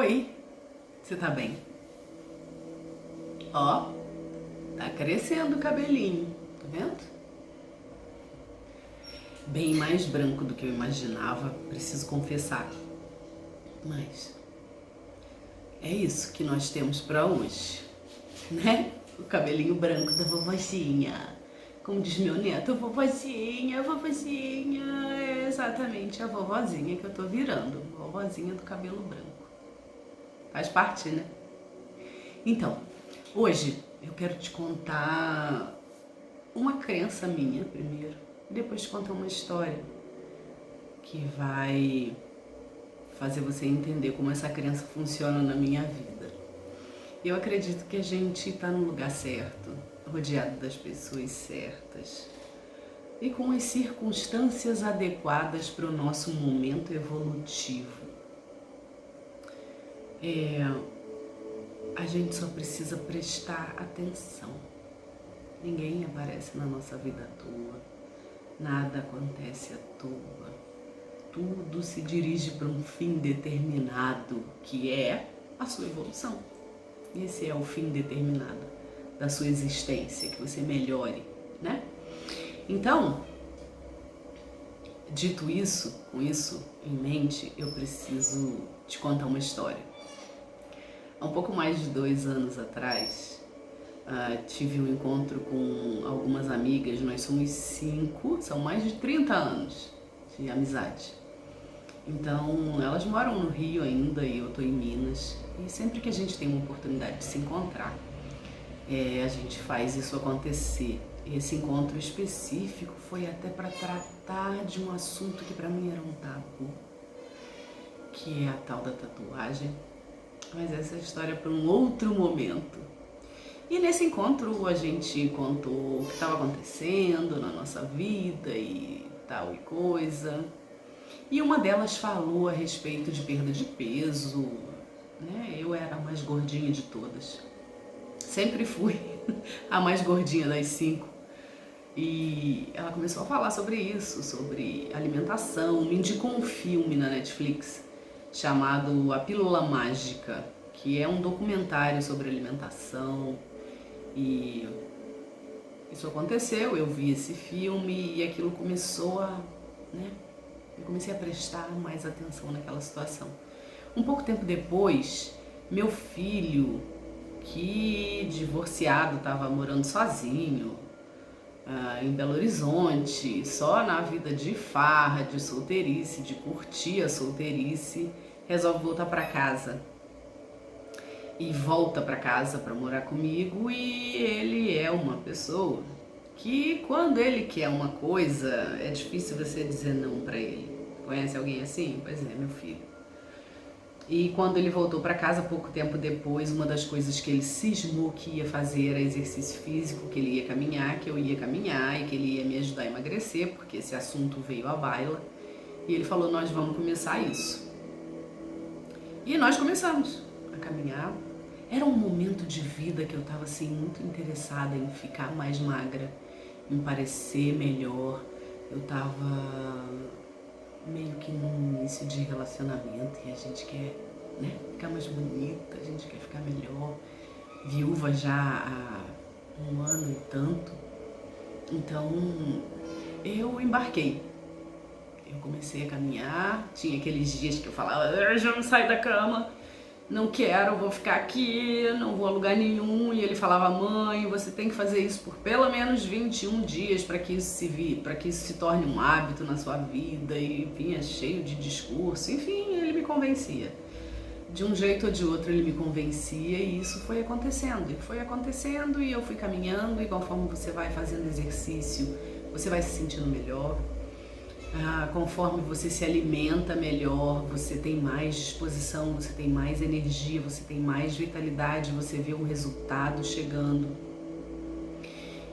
Oi, você tá bem? Ó, tá crescendo o cabelinho, tá vendo? Bem mais branco do que eu imaginava, preciso confessar. Mas é isso que nós temos pra hoje, né? O cabelinho branco da vovozinha. Como diz meu neto, vovozinha, vovozinha. É exatamente a vovozinha que eu tô virando. Vovozinha do cabelo branco. Faz parte, né? Então, hoje eu quero te contar uma crença minha primeiro, e depois te contar uma história que vai fazer você entender como essa crença funciona na minha vida. Eu acredito que a gente está no lugar certo, rodeado das pessoas certas e com as circunstâncias adequadas para o nosso momento evolutivo. A gente só precisa prestar atenção. Ninguém aparece na nossa vida à toa, nada acontece à toa. Tudo se dirige para um fim determinado, que é a sua evolução. Esse é o fim determinado da sua existência, que você melhore, né? Então, dito isso, com isso em mente, eu preciso te contar uma história. Há um pouco mais de 2 anos atrás, tive um encontro com algumas amigas, nós somos 5, são mais de 30 anos de amizade. Então, elas moram no Rio ainda e eu tô em Minas. E sempre que a gente tem uma oportunidade de se encontrar, a gente faz isso acontecer. Esse encontro específico foi até para tratar de um assunto que para mim era um tabu, que é a tal da tatuagem. Mas essa história é para um outro momento. E nesse encontro a gente contou o que estava acontecendo na nossa vida e tal e coisa. E uma delas falou a respeito de perda de peso, né? Eu era a mais gordinha de todas. Sempre fui a mais gordinha das 5. E ela começou a falar sobre isso, sobre alimentação. Me indicou um filme na Netflix chamado A Pílula Mágica, que é um documentário sobre alimentação. E isso aconteceu, eu vi esse filme e aquilo começou a, eu comecei a prestar mais atenção naquela situação. Um pouco tempo depois, meu filho, que divorciado, estava morando sozinho em Belo Horizonte, só na vida de farra, de solteirice, de curtir a solteirice, resolve voltar para casa. E volta para casa para morar comigo, e ele é uma pessoa que quando ele quer uma coisa, é difícil você dizer não para ele. Conhece alguém assim? Pois é, meu filho. E quando ele voltou para casa, pouco tempo depois, uma das coisas que ele cismou que ia fazer era exercício físico, que ele ia caminhar, que eu ia caminhar e que ele ia me ajudar a emagrecer, porque esse assunto veio à baila. E ele falou, nós vamos começar isso. E nós começamos a caminhar. Era um momento de vida que eu estava assim muito interessada em ficar mais magra, em parecer melhor. Eu estava meio que no início de relacionamento e a gente quer, ficar mais bonita, a gente quer ficar melhor. Viúva já há 1 ano e tanto. Então eu embarquei. Eu comecei a caminhar, tinha aqueles dias que eu falava, eu já não saio da cama. Não quero, vou ficar aqui, não vou a lugar nenhum. E ele falava, mãe, você tem que fazer isso por pelo menos 21 dias para que isso se torne um hábito na sua vida. E vinha cheio de discurso, enfim, ele me convencia. De um jeito ou de outro ele me convencia e isso foi acontecendo. E foi acontecendo e eu fui caminhando e conforme você vai fazendo exercício, você vai se sentindo melhor. Conforme você se alimenta melhor, você tem mais disposição, você tem mais energia, você tem mais vitalidade, você vê um resultado chegando.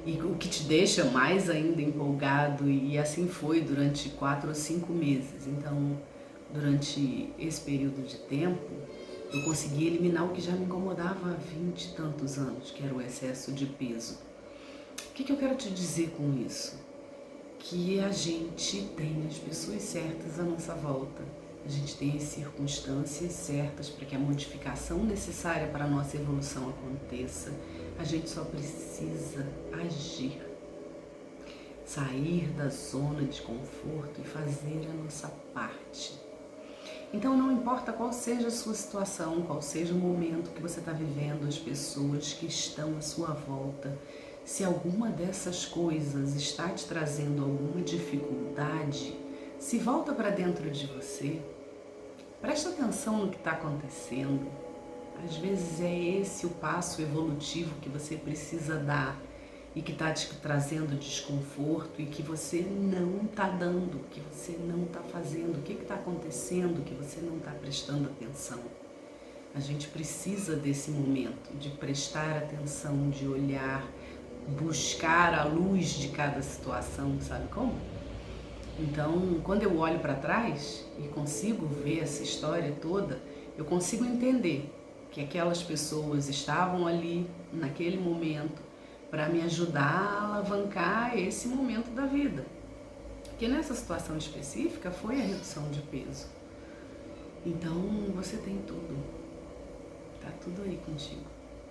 E o que te deixa mais ainda empolgado, e assim foi durante 4 ou 5 meses. Então, durante esse período de tempo, eu consegui eliminar o que já me incomodava há 20 e tantos anos, que era o excesso de peso. O que eu quero te dizer com isso? Que a gente tem as pessoas certas à nossa volta. a gente tem as circunstâncias certas para que a modificação necessária para a nossa evolução aconteça. A gente só precisa agir, sair da zona de conforto e fazer a nossa parte. Então não importa qual seja a sua situação, qual seja o momento que você está vivendo, as pessoas que estão à sua volta, se alguma dessas coisas está te trazendo alguma dificuldade, se volta para dentro de você, presta atenção no que está acontecendo. Às vezes é esse o passo evolutivo que você precisa dar e que está te trazendo desconforto e que você não está dando, que você não está fazendo. O que está acontecendo que você não está prestando atenção? A gente precisa desse momento de prestar atenção, de olhar, buscar a luz de cada situação, sabe como? Então, quando eu olho para trás e consigo ver essa história toda, eu consigo entender que aquelas pessoas estavam ali naquele momento para me ajudar a alavancar esse momento da vida. Que nessa situação específica foi a redução de peso. Então, você tem tudo. Tá tudo aí contigo.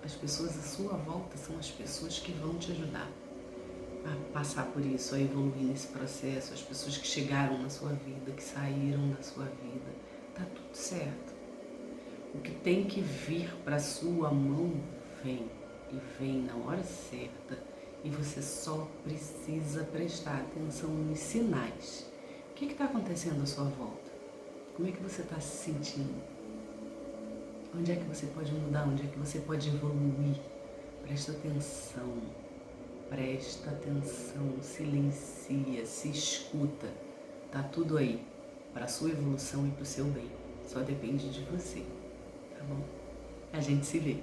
As pessoas à sua volta são as pessoas que vão te ajudar a passar por isso, a evoluir nesse processo, as pessoas que chegaram na sua vida, que saíram da sua vida, tá tudo certo. O que tem que vir para sua mão, vem, e vem na hora certa, e você só precisa prestar atenção nos sinais. O que está acontecendo à sua volta? Como é que você está se sentindo? Onde é que você pode mudar? Onde é que você pode evoluir? Presta atenção, silencia, se escuta. Tá tudo aí para a sua evolução e para o seu bem. Só depende de você, tá bom? A gente se vê.